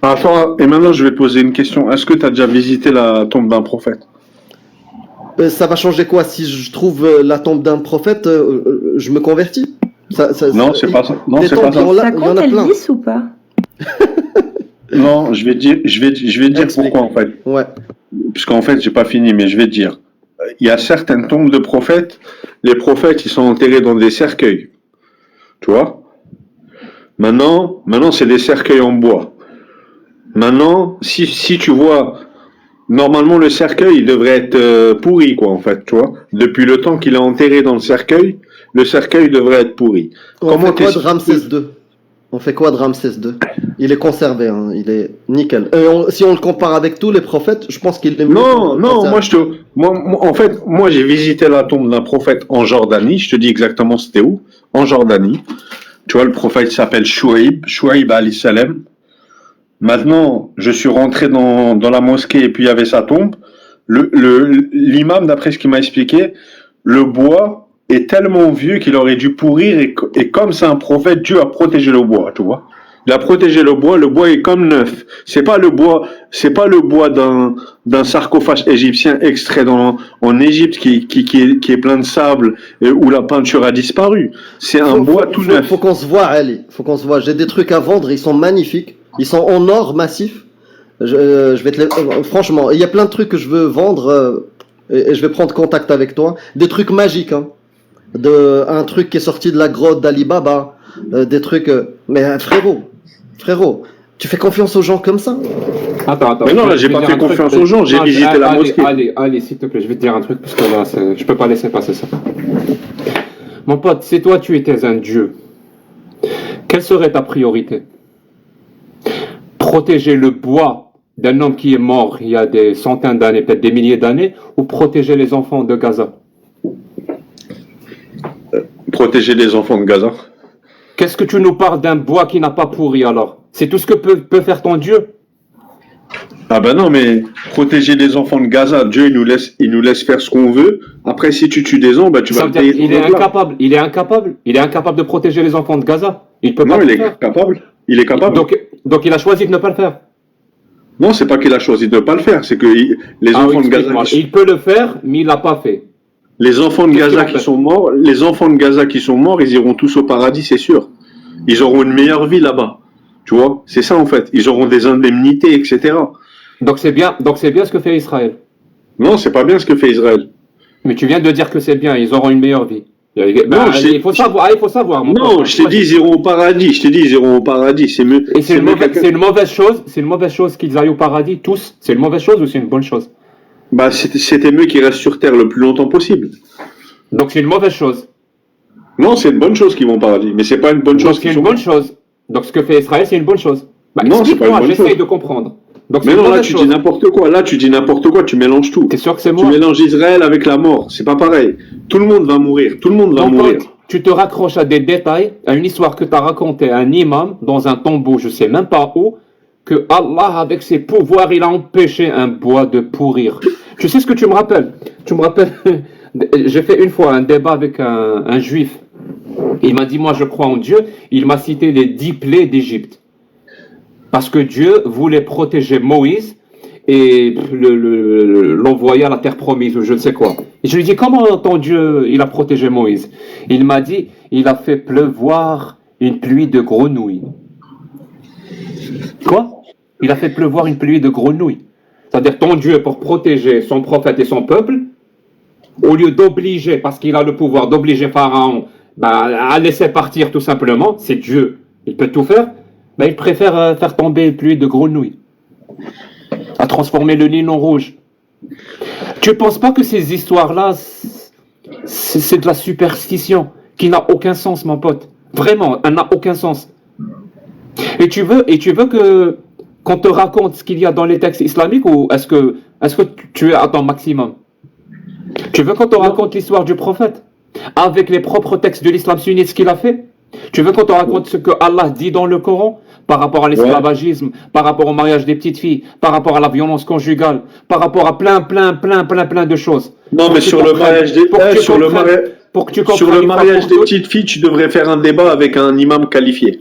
Attends, et maintenant je vais te poser une question. Est-ce que tu as déjà visité la tombe d'un prophète? Ça va changer quoi si je trouve la tombe d'un prophète, je me convertis? Non, c'est pas ça. Non, des c'est tombes, pas ça. Ça il y en compte a plein. Elvis ou pas? Non, je vais te dire Explique. pourquoi en fait. Ouais. Puisqu'en fait, j'ai pas fini, mais je vais te dire. Il y a certaines tombes de prophètes. Les prophètes, ils sont enterrés dans des cercueils. Tu vois? Maintenant, c'est des cercueils en bois. Maintenant, si tu vois, normalement le cercueil il devrait être pourri, quoi, en fait, tu vois. Depuis le temps qu'il est enterré dans le cercueil devrait être pourri. On fait quoi de Ramsès II? On fait quoi de Ramsès II? Il est conservé, hein, il est nickel. Si on le compare avec tous les prophètes, je pense qu'il est mieux. Non, conservé. en fait, moi j'ai visité la tombe d'un prophète en Jordanie. Je te dis exactement c'était où. En Jordanie. Tu vois, le prophète s'appelle Chouaïb alayhi salam. Maintenant, je suis rentré dans la mosquée et puis il y avait sa tombe. L'imam, d'après ce qu'il m'a expliqué, le bois est tellement vieux qu'il aurait dû pourrir et comme c'est un prophète, Dieu a protégé le bois, tu vois. Il a protégé le bois est comme neuf. C'est pas le bois d'un sarcophage égyptien extrait en Égypte qui est plein de sable et où la peinture a disparu. C'est un bois tout neuf. Faut qu'on se voit, Ali. Faut qu'on se voit. J'ai des trucs à vendre, ils sont magnifiques. Ils sont en or massif. Je vais te franchement, il y a plein de trucs que je veux vendre et je vais prendre contact avec toi. Des trucs magiques, hein. Un truc qui est sorti de la grotte d'Ali Baba. Des trucs. Mais frérot, tu fais confiance aux gens comme ça? Attends. Mais non, là, j'ai pas fait confiance aux gens. J'ai visité la mosquée. Allez, s'il te plaît, je vais te dire un truc parce que là, je peux pas laisser passer ça. Mon pote, si toi tu étais un dieu, quelle serait ta priorité? Protéger le bois d'un homme qui est mort il y a des centaines d'années, peut-être des milliers d'années, ou protéger les enfants de Gaza? Protéger les enfants de Gaza. Qu'est-ce que tu nous parles d'un bois qui n'a pas pourri alors? C'est tout ce que peut faire ton Dieu? Ah ben non, mais protéger les enfants de Gaza, Dieu il nous laisse faire ce qu'on veut. Après, si tu tues des gens, bah, tu vas payer. Il est incapable de protéger les enfants de Gaza. Il peut pas. Non, il est capable. Il est capable. Donc il a choisi de ne pas le faire. Non, c'est pas qu'il a choisi de ne pas le faire, c'est que les enfants de Gaza. Il peut le faire, mais il l'a pas fait. Les enfants de Gaza qui sont morts, ils iront tous au paradis, c'est sûr. Ils auront une meilleure vie là-bas. Tu vois, c'est ça en fait. Ils auront des indemnités, etc. Donc c'est bien ce que fait Israël. Non, c'est pas bien ce que fait Israël. Mais tu viens de dire que c'est bien, ils auront une meilleure vie. Il faut savoir. Non, je t'ai dit ils iront au paradis. C'est mieux. Et c'est une mauvaise chose. C'est une mauvaise chose qu'ils aillent au paradis tous. C'est une mauvaise chose ou c'est une bonne chose? Bah, c'était mieux qu'ils restent sur terre le plus longtemps possible. Donc c'est une mauvaise chose. Non, c'est une bonne chose qu'ils vont au paradis, mais c'est pas une bonne chose. C'est une bonne chose. Donc ce que fait Israël, c'est une bonne chose. Non, c'est pas une bonne chose. J'essaye de comprendre. Donc, mais non, là tu dis n'importe quoi. Tu mélanges tout. T'es sûr que c'est moi? Tu mélanges Israël avec la mort. C'est pas pareil. Tout le monde va mourir. Tu te raccroches à des détails, à une histoire que tu as racontée à un imam dans un tombeau, je sais même pas où, que Allah, avec ses pouvoirs, il a empêché un bois de pourrir. Tu sais ce que tu me rappelles? J'ai fait une fois un débat avec un juif. Il m'a dit, moi je crois en Dieu. Il m'a cité les 10 plaies d'Égypte. Parce que Dieu voulait protéger Moïse et l'envoyer à la terre promise ou je ne sais quoi. Et je lui ai dit, comment ton Dieu, il a protégé Moïse? Il m'a dit, il a fait pleuvoir une pluie de grenouilles. Quoi? Il a fait pleuvoir une pluie de grenouilles. C'est-à-dire ton Dieu, pour protéger son prophète et son peuple, au lieu d'obliger, parce qu'il a le pouvoir d'obliger Pharaon à laisser partir tout simplement, c'est Dieu, il peut tout faire, il préfère faire tomber une pluie de grenouilles, à transformer le Nil en rouge. Tu ne penses pas que ces histoires-là, c'est de la superstition qui n'a aucun sens, mon pote? Vraiment, elle n'a aucun sens. Et tu veux qu'on te raconte ce qu'il y a dans les textes islamiques ou est-ce que tu es à ton maximum? Tu veux qu'on te raconte l'histoire du prophète avec les propres textes de l'islam sunnite, ce qu'il a fait? Tu veux qu'on te raconte ce que Allah dit dans le Coran par rapport à l'esclavagisme, par rapport au mariage des petites filles, par rapport à la violence conjugale, par rapport à plein de choses? Non, mais sur le mariage des petites filles, tu devrais faire un débat avec un imam qualifié.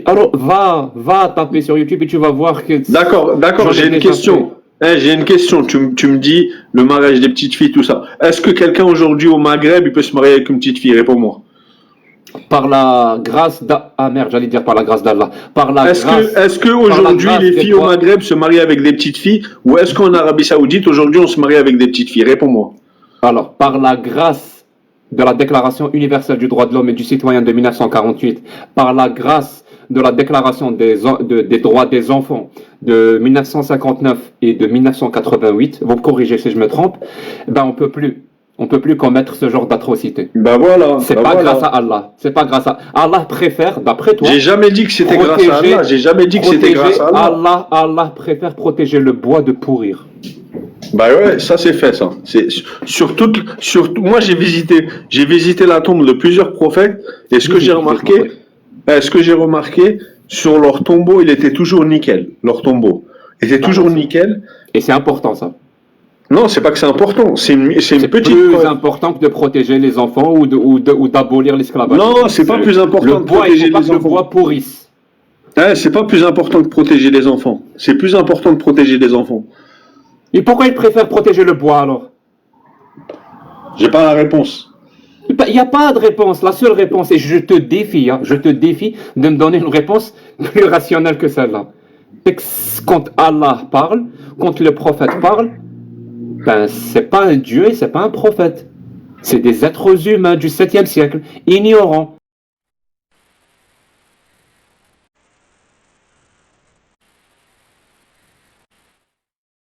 Alors, va taper sur YouTube et tu vas voir que. D'accord, J'en ai j'ai une déjà question. J'ai une question. Tu me dis le mariage des petites filles, tout ça. Est-ce que quelqu'un aujourd'hui au Maghreb, il peut se marier avec une petite fille? Réponds-moi. Par la grâce d'Allah. Ah merde, j'allais dire par la grâce d'Allah. Par la Est-ce grâce. est-ce que aujourd'hui grâce les des filles au trois- Maghreb se marient avec des petites filles, ou est-ce qu'en Arabie Saoudite aujourd'hui on se marie avec des petites filles? Réponds-moi. Alors, par la grâce de la Déclaration universelle du droit de l'homme et du citoyen de 1948, par la grâce de la Déclaration des droits des enfants de 1959 et de 1988, vous me corrigez si je me trompe, ben on peut plus commettre ce genre d'atrocité. Ben voilà. C'est ben pas voilà. grâce à Allah. C'est pas grâce à Allah préfère, d'après toi. J'ai jamais dit que c'était grâce à protéger- Allah. J'ai jamais dit que c'était grâce à Allah. Allah préfère protéger le bois de pourrir. Bah ouais, ça c'est fait ça. C'est moi j'ai visité la tombe de plusieurs prophètes et ce que j'ai remarqué sur leur tombeau, il était toujours nickel. Leur tombeau était toujours nickel. Et c'est important ça. Non, c'est pas que c'est important, c'est une C'est petite plus preuve. important que de protéger les enfants ou d'abolir l'esclavage. Non, c'est pas plus important Le de bois, il protéger faut pas les que le enfants. bois pourrisse. C'est pas plus important que protéger les enfants. C'est plus important de protéger les enfants. Et pourquoi ils préfèrent protéger le bois alors? J'ai pas la réponse. Il n'y a pas de réponse. La seule réponse, et je te défie de me donner une réponse plus rationnelle que celle-là. C'est que quand Allah parle, quand le prophète parle, ben c'est pas un dieu et c'est pas un prophète. C'est des êtres humains du 7e siècle, ignorants,